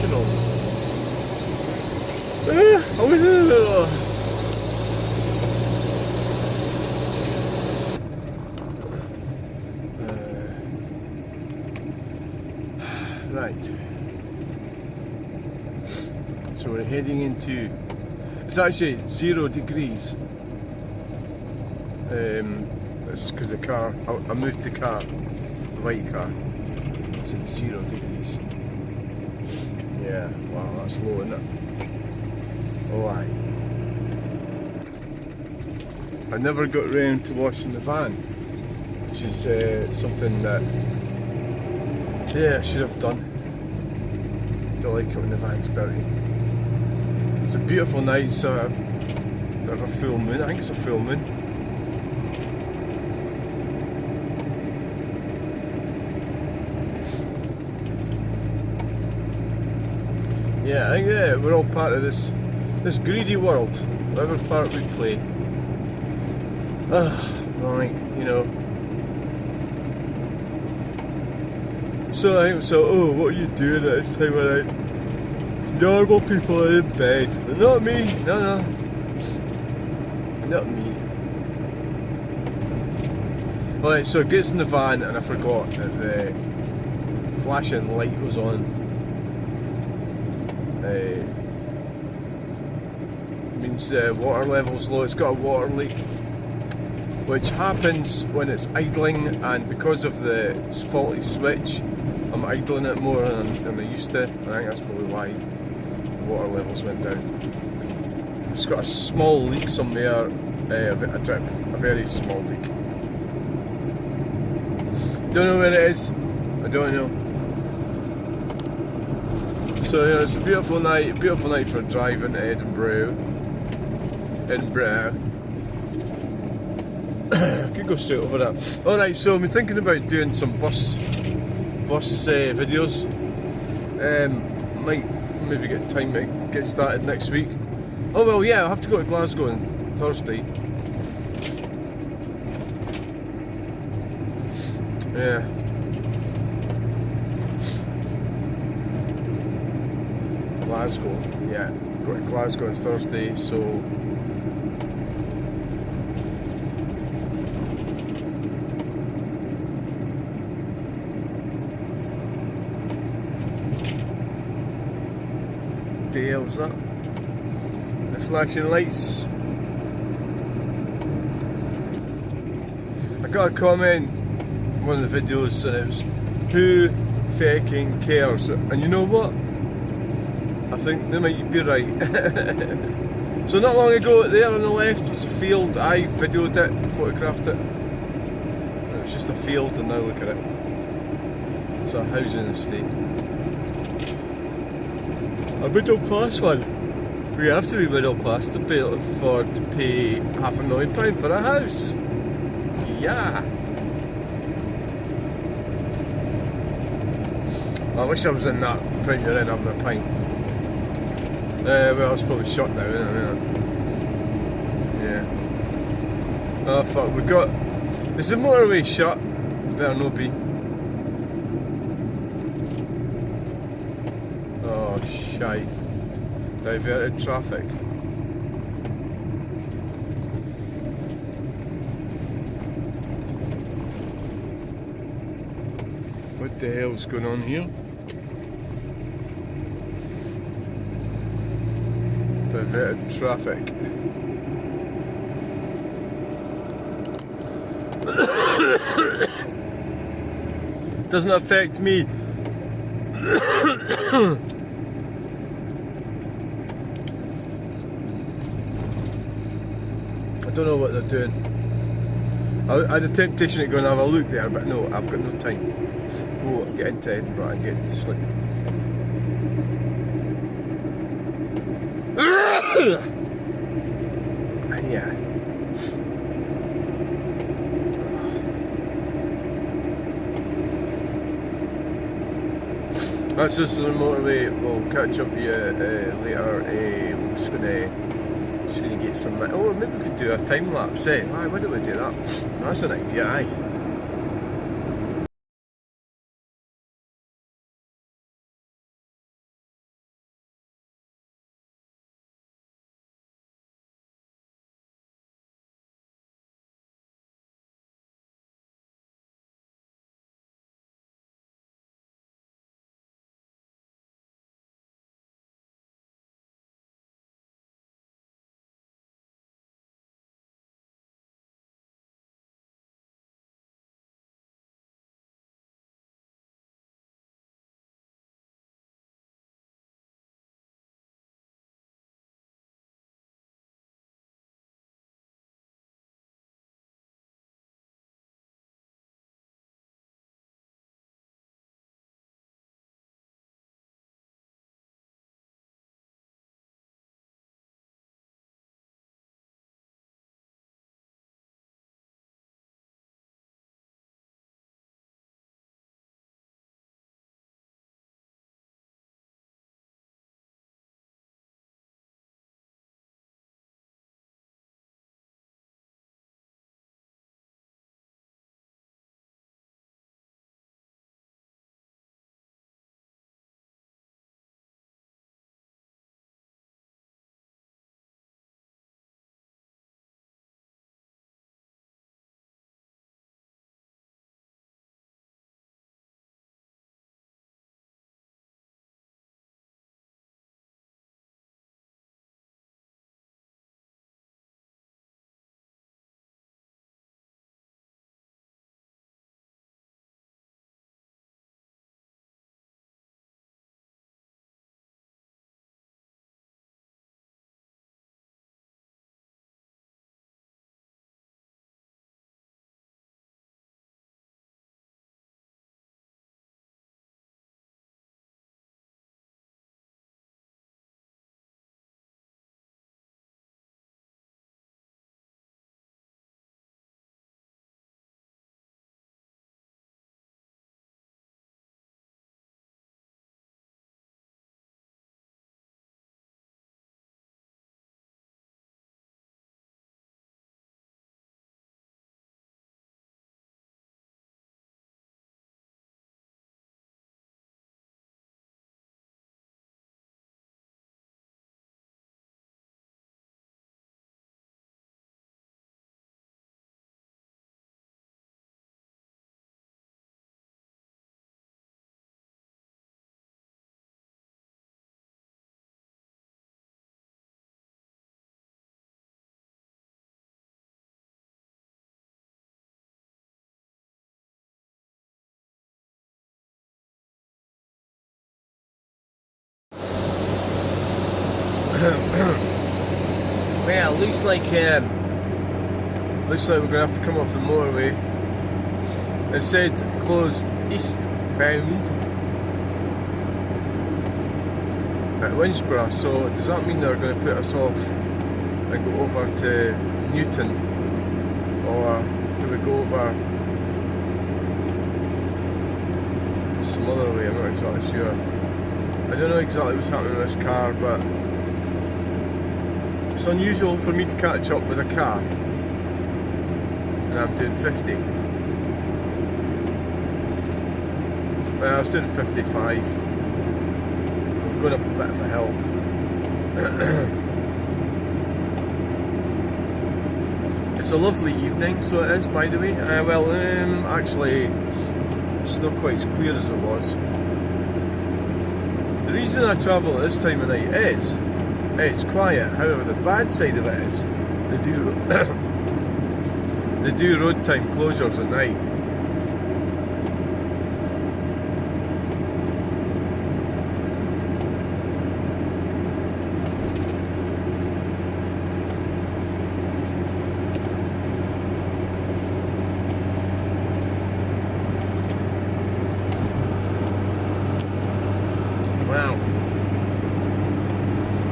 emotional. Right. So we're heading into. It's actually 0 degrees. It's because the car. I moved the car, the white car. It's at 0 degrees. Yeah. Wow, that's low, isn't it? Oh, aye. I never got round to washing the van, which is something that, yeah, I should have done. Don't like it when the van's dirty. It's a beautiful night, so there's a full moon. I think it's a full moon. Yeah, I think we're all part of this greedy world, whatever part we play. Right, you know. So I think so. Oh, what are you doing at this time of night? Normal people are in bed. But not me. No. Not me. Alright, so it gets in the van and I forgot that the flashing light was on. Means water level's low. It's got a water leak, which happens when it's idling, and because of the faulty switch, I'm idling it more than I used to. I think that's probably why the water levels went down. It's got a small leak somewhere, a drip, a very small leak. Don't know where it is. I don't know. So yeah, it's a beautiful night for driving to Edinburgh. Could go straight over that. Alright, so I'm thinking about doing some bus videos. Might maybe get time to get started next week. Oh well, yeah, I'll have to go to Glasgow on Thursday. Yeah. Glasgow, yeah. Go to Glasgow on Thursday, so Dale's that? The flashing lights. I got a comment in one of the videos and it was, who fucking cares? And you know what? I think they might be right. So not long ago, there on the left was a field. I videoed it, photographed it. And it was just a field, and now look at it. It's a housing estate. A middle class one. We have to be middle class to be able to afford to pay £500,000 for a house. Yeah. I wish I was in that Premier Inn having a pint. Well, it's probably shut now, isn't it? Yeah. Oh fuck, we got. Is the motorway shut? Better not be. Oh shite. Diverted traffic. What the hell's going on here? Diverted traffic. Doesn't affect me. I don't know what they're doing. I had a temptation to go and have a look there, but no, I've got no time. Go get into Edinburgh and get to sleep. Yeah. That's just on the motorway. We'll catch up with you later. We're just gonna get some. Oh, maybe we could do a time lapse. Why don't we do that? That's an idea. Aye. yeah, looks like we're gonna have to come off the motorway. It said closed eastbound at Winchborough, so does that mean they're going to put us off and go over to Newton, or do we go over some other way? I'm not exactly sure. I don't know exactly what's happening in this car, but it's unusual for me to catch up with a car and I'm doing 50. Well, I was doing 55. I'm going up a bit of a hill. It's a lovely evening, so it is, by the way. Actually, it's not quite as clear as it was. The reason I travel at this time of night is it's quiet. However, the bad side of it is they do road time closures at night.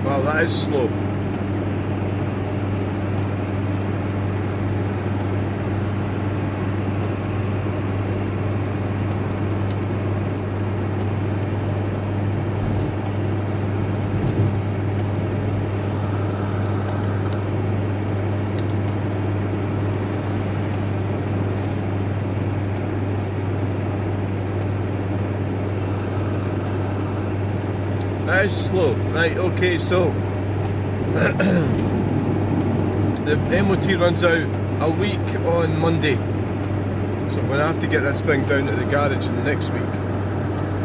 Wow, that is slow. That is slow. Right, okay, so the MOT runs out a week on Monday, so I'm going to have to get this thing down to the garage next week.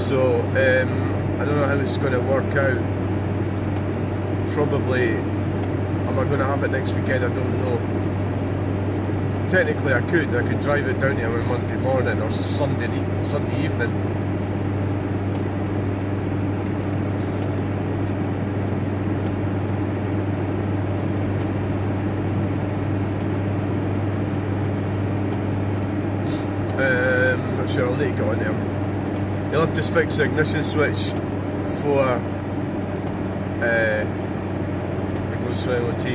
So I don't know how it's going to work out. Probably, am I going to have it next weekend? I don't know. Technically I could drive it down to him on Monday morning or Sunday evening. Not sure, I'll need to go on him. You'll have to fix the ignition switch for it goes for MOT.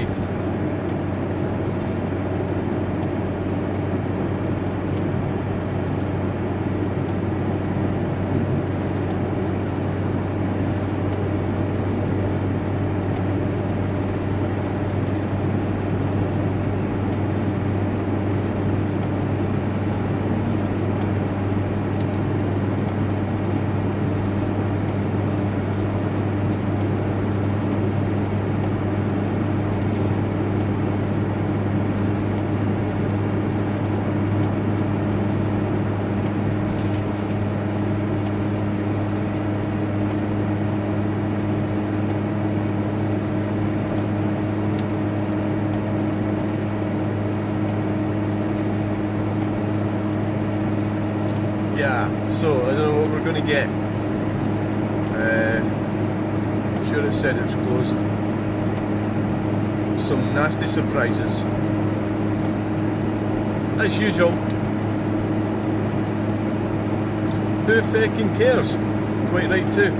Yeah, so I don't know what we're going to get. I'm sure it said it was closed. Some nasty surprises. As usual. Who fucking cares? Quite right too.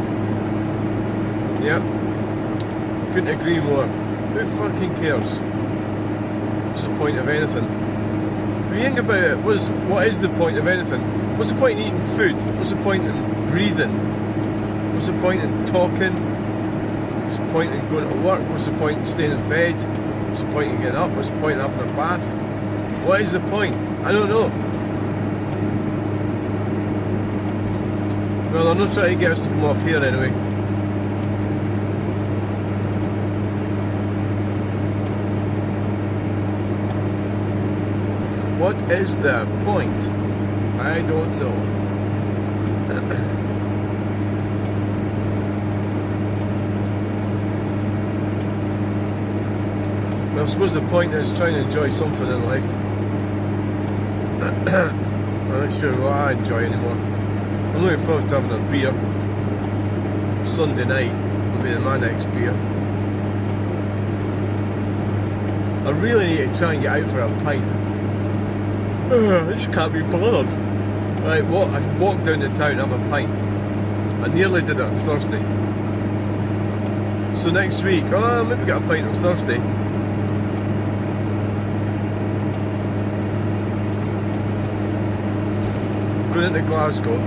Yep. Couldn't agree more. Who fucking cares? What's the point of anything? If you think about it, what is the point of anything? What's the point in eating food? What's the point in breathing? What's the point in talking? What's the point in going to work? What's the point in staying in bed? What's the point in getting up? What's the point in having a bath? What is the point? I don't know. Well, I'm not trying to get us to come off here anyway. What is the point? I don't know. Well, I suppose the point is trying to enjoy something in life. I'm not sure what I enjoy anymore. I'm looking forward to having a beer. Sunday night will be my next beer. I really need to try and get out for a pint. I just can't be bothered. Right, I walk down to town, have a pint. I nearly did it on Thursday. So next week, maybe get a pint on Thursday. Going into Glasgow.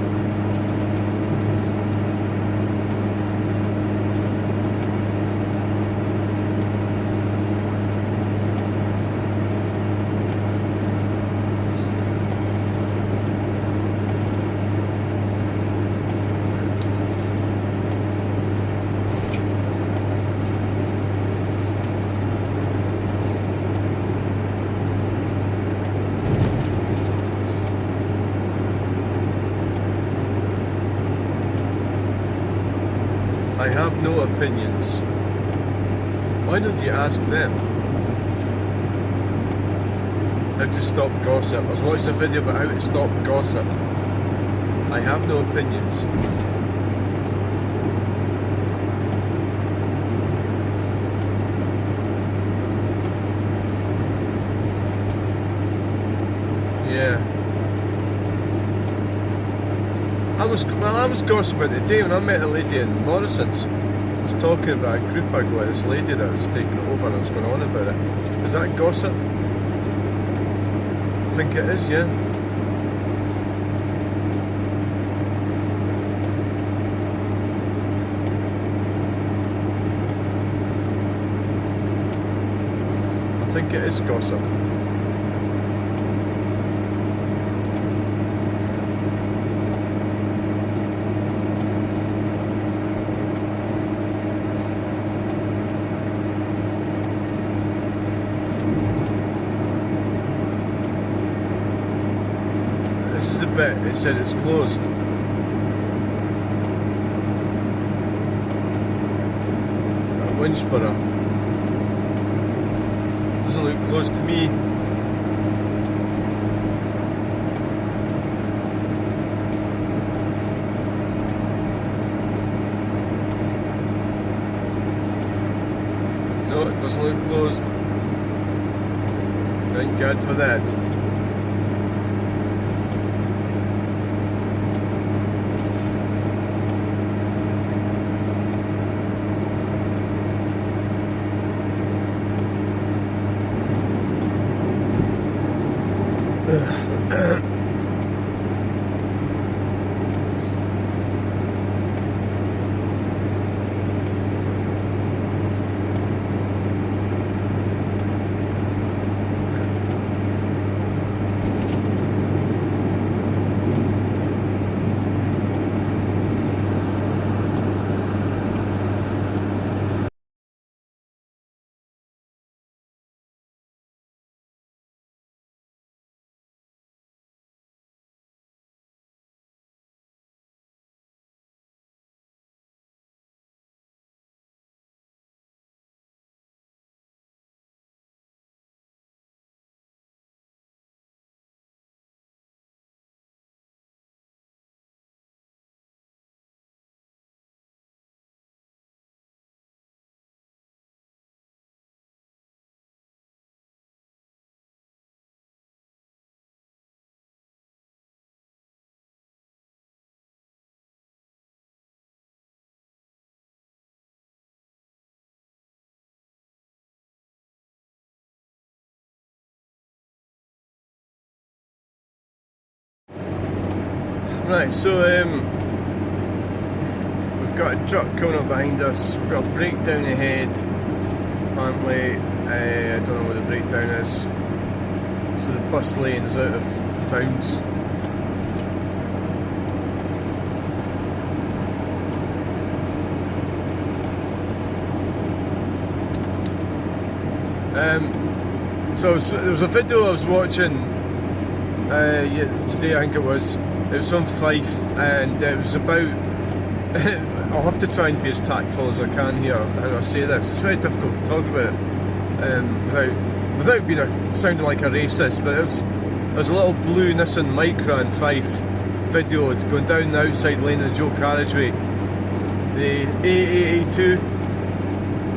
I have no opinions. Why don't you ask them? How to stop gossip. I was watching a video about how to stop gossip. I have no opinions. Yeah. I was gossiping today when I met a lady in Morrison's. I was talking about a group I got with this lady that was taking it over and I was going on about it. Is that gossip? I think it is, yeah. I think it is gossip. This is the bit, it says it's closed. At Winchborough. Doesn't look closed to me. No, it doesn't look closed. Thank God for that. Right, so we've got a truck coming up behind us, we've got a breakdown ahead, apparently, I don't know what the breakdown is, so the bus lane is out of bounds. So there was a video I was watching today, I think it was from Fife, and it was about, I'll have to try and be as tactful as I can here how I say this, it's very difficult to talk about it without being sounding like a racist, but there's a little blue Nissan Micra in Fife videoed going down the outside lane of the dual carriageway, the A882.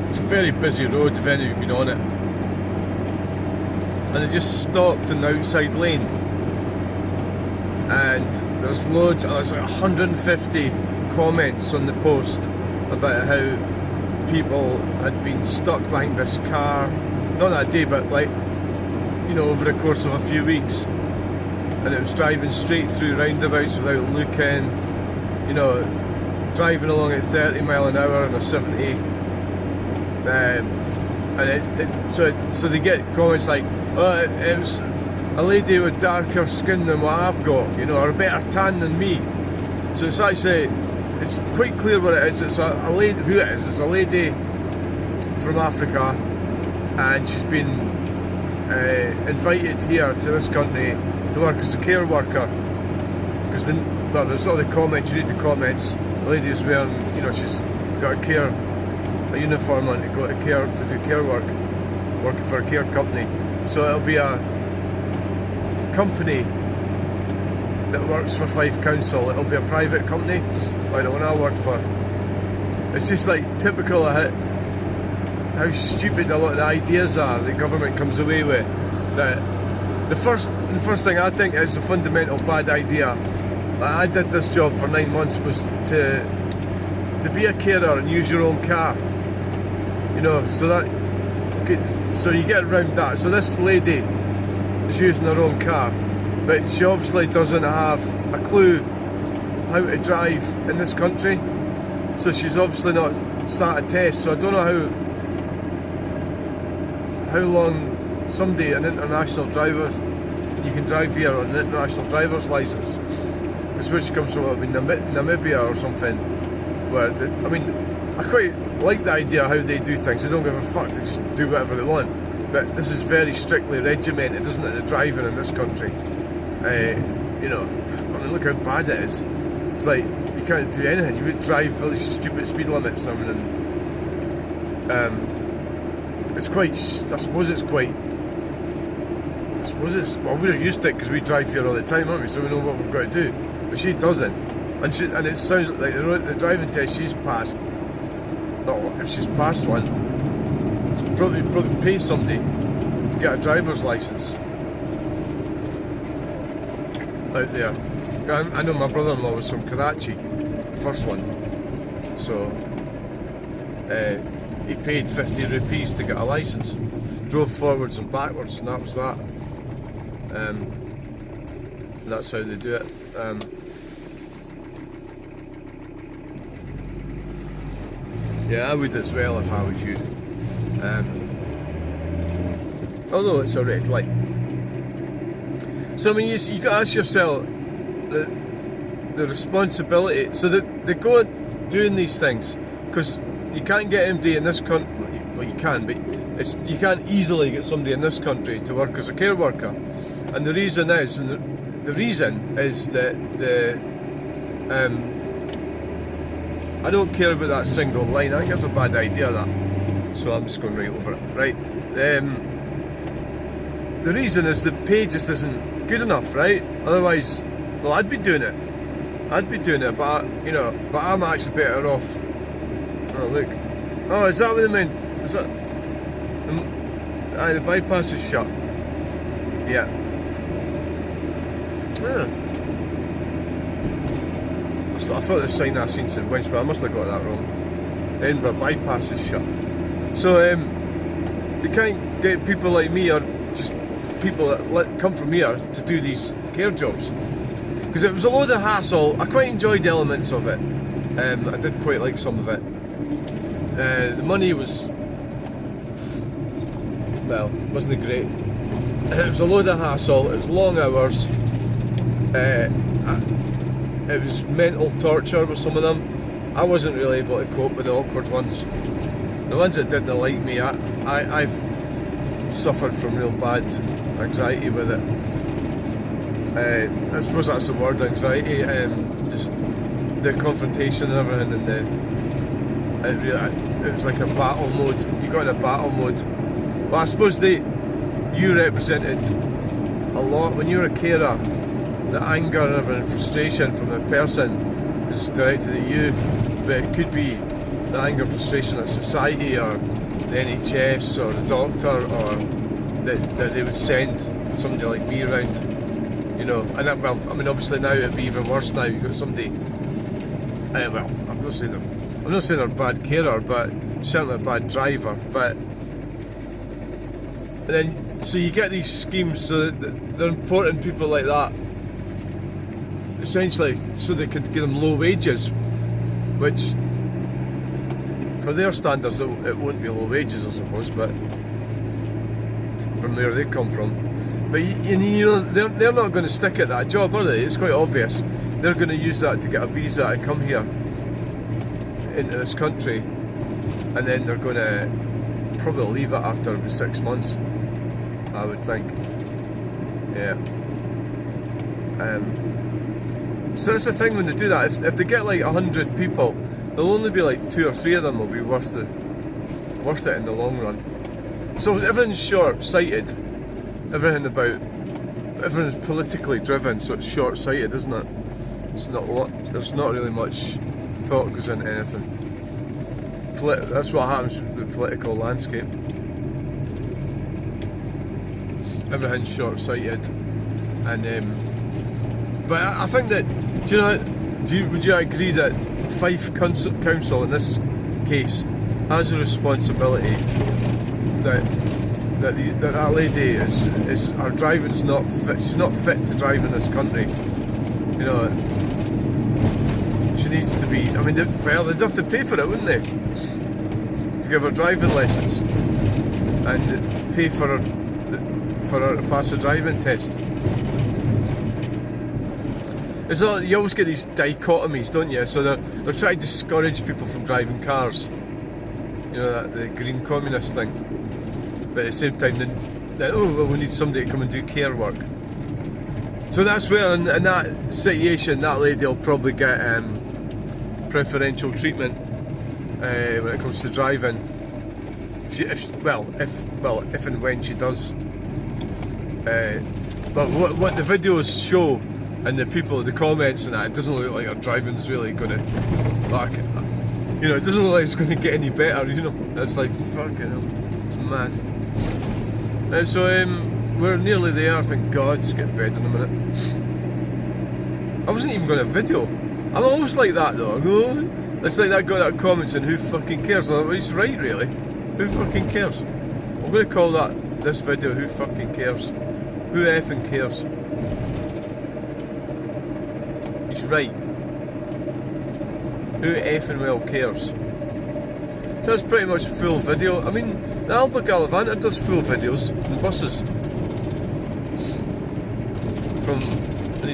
It's a very busy road if any of you have been on it. and they just stopped in the outside lane, and there's loads, there's like 150 comments on the post about how people had been stuck behind this car, not that day, but like, you know, over the course of a few weeks, and it was driving straight through roundabouts without looking, you know, driving along at 30 mile an hour on a 70, and so they get comments like, oh, it was a lady with darker skin than what I've got, you know, or a better tan than me. So it's actually, it's quite clear what it is. It's a lady, who it is, it's a lady from Africa, and she's been invited here to this country to work as a care worker, because there's all the comments, you read the comments, the lady is wearing, you know, she's got a uniform on to go to care, to do care work, working for a care company. So it'll be a company that works for Fife Council. It'll be a private company, like the one I worked for. It's just like typical of how stupid a lot of the ideas are the government comes away with. That the first thing I think is a fundamental bad idea. Like, I did this job for 9 months, was to be a carer and use your own car. You know, so you get around that. So this lady is using her own car, but she obviously doesn't have a clue how to drive in this country. So she's obviously not sat a test. So I don't know how long somebody, an international driver, you can drive here on an international driver's licence. Because where she comes from, it'll be Namibia or something. Where I quite like the idea of how they do things. They don't give a fuck, they just do whatever they want. But this is very strictly regimented, isn't it, the driving in this country? You know, I mean, look how bad it is. It's like, you can't do anything. You would drive really stupid speed limits and everything. It's quite, I suppose it's, well, we're used to it because we drive here all the time, aren't we? So we know what we've got to do. But she doesn't. And it sounds like the driving test she's passed, if she's passed one, it's probably pay somebody to get a driver's licence out there. I know my brother-in-law was from Karachi, the first one, so he paid 50 rupees to get a licence, drove forwards and backwards, and that was that. And that's how they do it. Yeah, I would as well if I was you. Although it's a red light. So I mean, you got to ask yourself the responsibility. So that they go doing these things because you can't get MD in this country. Well, you can, but you can't easily get somebody in this country to work as a care worker. And the reason is, that I don't care about that single line. I think that's a bad idea, that. So I'm just going right over it. Right. The reason is the pay just isn't good enough, right? Otherwise, well, I'd be doing it, but but I'm actually better off. Oh look. Oh, is that what they meant? Is that? The bypass is shut. Yeah. I thought the sign I seen said Winch, but I must have got that wrong. Edinburgh bypass is shut. So they can't get people like me, or just people that come from here, to do these care jobs. Because it was a load of hassle. I quite enjoyed elements of it. I did quite like some of it. The money was, well, wasn't great. It was a load of hassle. It was long hours. It was mental torture with some of them. I wasn't really able to cope with the awkward ones. The ones that didn't like me, I've suffered from real bad anxiety with it. I suppose that's the word, anxiety. Just the confrontation and everything, and it was like a battle mode. You got in a battle mode. Well, I suppose you represented a lot when you were a carer. The anger and everything, frustration from the person is directed at you, but it could be the anger and frustration at society, or the NHS, or the doctor, or that they would send somebody like me around, you know. And well, I mean, obviously now it'd be even worse. Now you've got somebody. Well, I'm not saying they're a bad carer, but certainly a bad driver. But and then so you get these schemes, so that they're importing people like that, essentially, so they can give them low wages, which for their standards it won't be low wages, I suppose, but from where they come from. But you know, they're not going to stick at that job, are they? It's quite obvious. They're going to use that to get a visa to come here into this country, and then they're going to probably leave it after about 6 months, I would think. Yeah. So that's the thing when they do that. If they get like 100 people, there'll only be like 2 or 3 of them will be worth it in the long run. So everything's short-sighted. Everything's politically driven, so it's short-sighted, isn't it? There's not really much thought goes into anything. That's what happens with the political landscape. Everything's short-sighted, and but I think that, would you agree that Fife Council in this case has a responsibility that lady is her driving's not fit. She's not fit to drive in this country. You know, she needs to be. I mean, they'd have to pay for it, wouldn't they? To give her driving lessons and pay for her to pass a driving test. It's all, you always get these dichotomies, don't you? So they're trying to discourage people from driving cars. You know, the green communist thing. But at the same time, we need somebody to come and do care work. So that's where, in that situation, that lady will probably get preferential treatment when it comes to driving. If and when she does. But what the videos show, and the comments and that, it doesn't look like her driving's really going to, it doesn't look like it's going to get any better. You know, it's like fucking hell, it's mad. So we're nearly there. Thank God. Just get in bed in a minute. I wasn't even going to video. I'm always like that though. It's like that guy that comments and who fucking cares? Well, he's right, really. Who fucking cares? I'm going to call this video "Who fucking cares?" Who effing cares? He's right. Who effing well cares? So that's pretty much a full video. I mean, the Alba Galavanta does full videos in buses. And he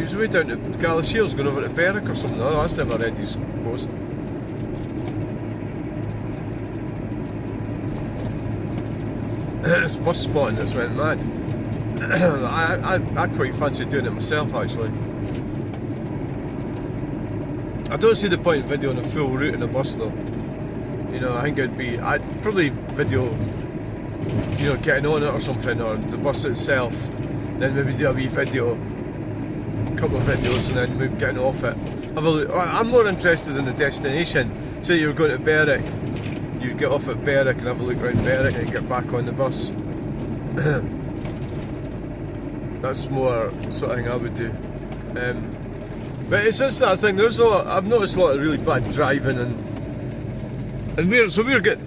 was way down to Galashiels, going over to Berwick or something. Oh, that's never read his post. It's bus spotting that's went mad. I quite fancy doing it myself, actually. I don't see the point in videoing a full route in a bus though. You know, I think I'd probably video, getting on it or something, or the bus itself, then maybe do a wee video, a couple of videos, and then maybe getting off it. Have a look. I'm more interested in the destination. Say you're going to Berwick, you get off at Berwick and have a look around Berwick and get back on the bus. That's more the sort of thing I would do. But it's just that thing. I've noticed a lot of really bad driving, and we're getting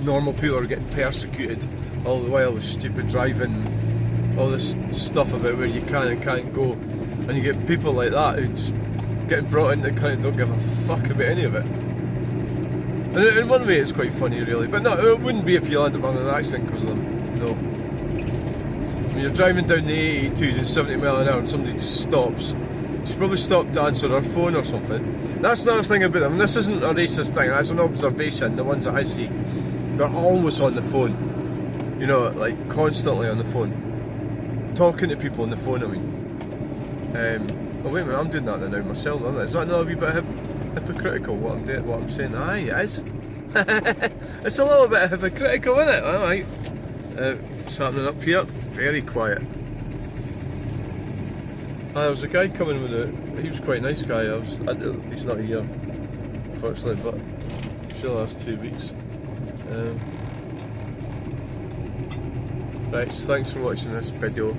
normal people are getting persecuted all the while with stupid driving, all this stuff about where you can and can't go, and you get people like that who just getting brought into the country and don't give a fuck about any of it. And in one way it's quite funny, really, but no, it wouldn't be if you landed up in an accident because of them. No. When you're driving down the 82 doing 70 mile an hour and somebody just stops, she's probably stopped to answer her phone or something. That's another thing about them. This isn't a racist thing, that's an observation. The ones that I see, they're always on the phone. You know, like constantly on the phone. Talking to people on the phone, I mean. Oh wait a minute, I'm doing that now myself, isn't it? Is that not a wee bit hypocritical what I'm saying? Aye, it is. It's a little bit hypocritical, isn't it? Alright. What's happening up here? Very quiet. There was a guy coming he was quite a nice guy. He's not here, unfortunately, but I'm sure the last 2 weeks. Right, so thanks for watching this video.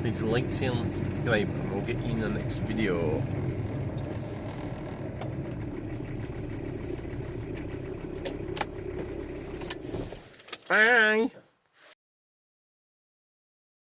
Please like, share and subscribe, and we'll get you in the next video. Bye!